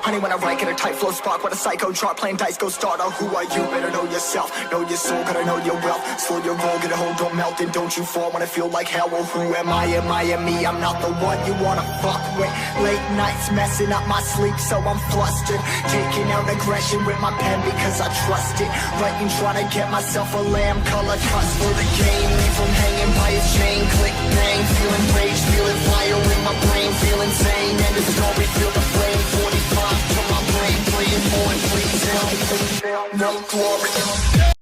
Honey, when I write, get a tight flow spark. What a psycho chart, playing dice, go start. Or who are you? Better know yourself, know your soul, gotta know your wealth. Slow your roll, get a hold, don't melt, and don't you fall when I feel like hell. Well, who am I? Am I me? I'm not the one you wanna fuck with. Late nights messing up my sleep, so I'm flustered. Taking out aggression with my pen because I trust it. Writing, trying to get myself a lamb color cuts for the game. Leave from hanging by a chain, click bang. Feeling rage, feeling fire in my brain, feel insane. And the story, feel the flame. 45 to my brain, playing more and please. No glory.